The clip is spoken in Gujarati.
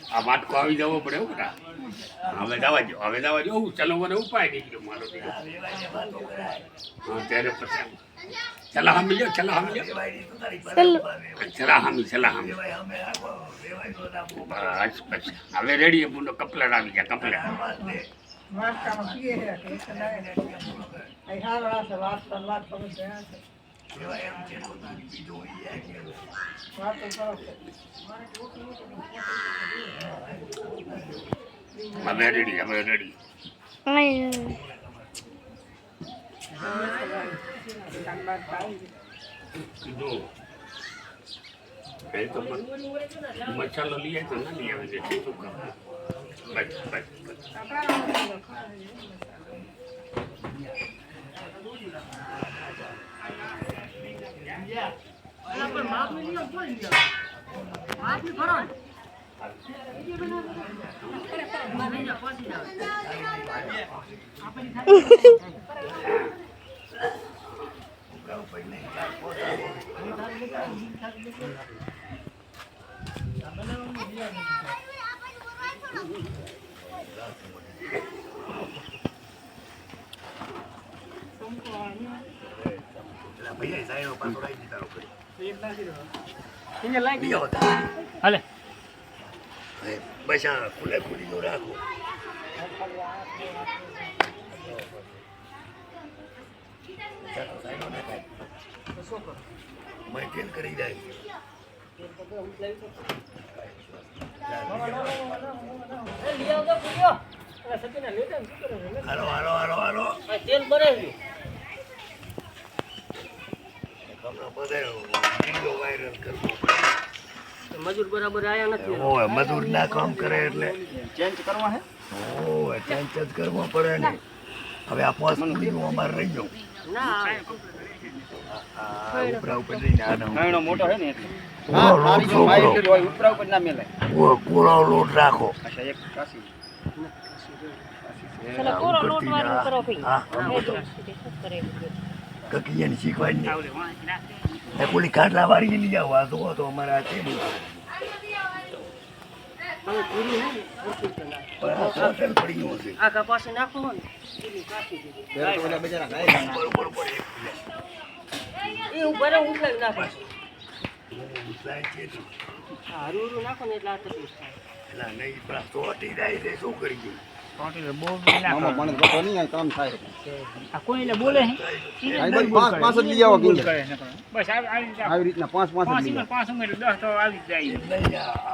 આ માટકો આવી જવો પડે એવું બેટા હવે જવા દો ચલો મને ઉપાય નહીં ગયો મારો હા ત્યારે પછી ચલા હામી લો ચલા હામી બસ પછી હવે રેડી બુનો કપલેટ આવી ગયા કપલેટ હવે રેડી કીધું તો મસાલો લઈ તો ના લઈ આવે છે શું કરવા બસ હાલે બસ આ ખુલ્લી નો રાખો મેં કરી જાય હાલો તેલ ભરાય વાયરલ કરવો મજૂર બરાબર આયા નથી ઓય મજૂર ના કામ કરે એટલે ચેન્જ કરવા હે ઓય ચેન્જ જ કરવો પડે ને હવે આ પોસ્ટ નું અમાર રહી ગયો ના ઉપરા ઉપર લઈને નાનો મોટો હે ને એટલે હા હારી જો માઈક હોય ઉપરા ઉપર ના મેલાય ઓ કોળો લોટ રાખો અચ્છા એક કાસી ચલો કોરો લોટ વાળું કરો ભઈ હા કકિયાની શીખવાની એ કોલી કાટલા વાળી લઈ આવો આ તો અમારા છે હવે પૂરી હે હોટેલ પડી ગયો છે આ કપાસ નાખો ને પૂરી કાસી દીધી ઓલા બજારા ગાય બરોબર એ ઉપર ઉઠાઈ નાખો ઉઠાય છે તો હારું નાખો ને એટલે આ તકલીફ થાય એલા નહીં પણ ચોટી જાય છે શું કરી ગયું મને પતો નહીં કામ થાય આ કોઈને બોલે હે પાંચ જ લઈ આવો બસ આવી રીતના પાંચ જ લઈ આવો 5 10 તો આવી જાય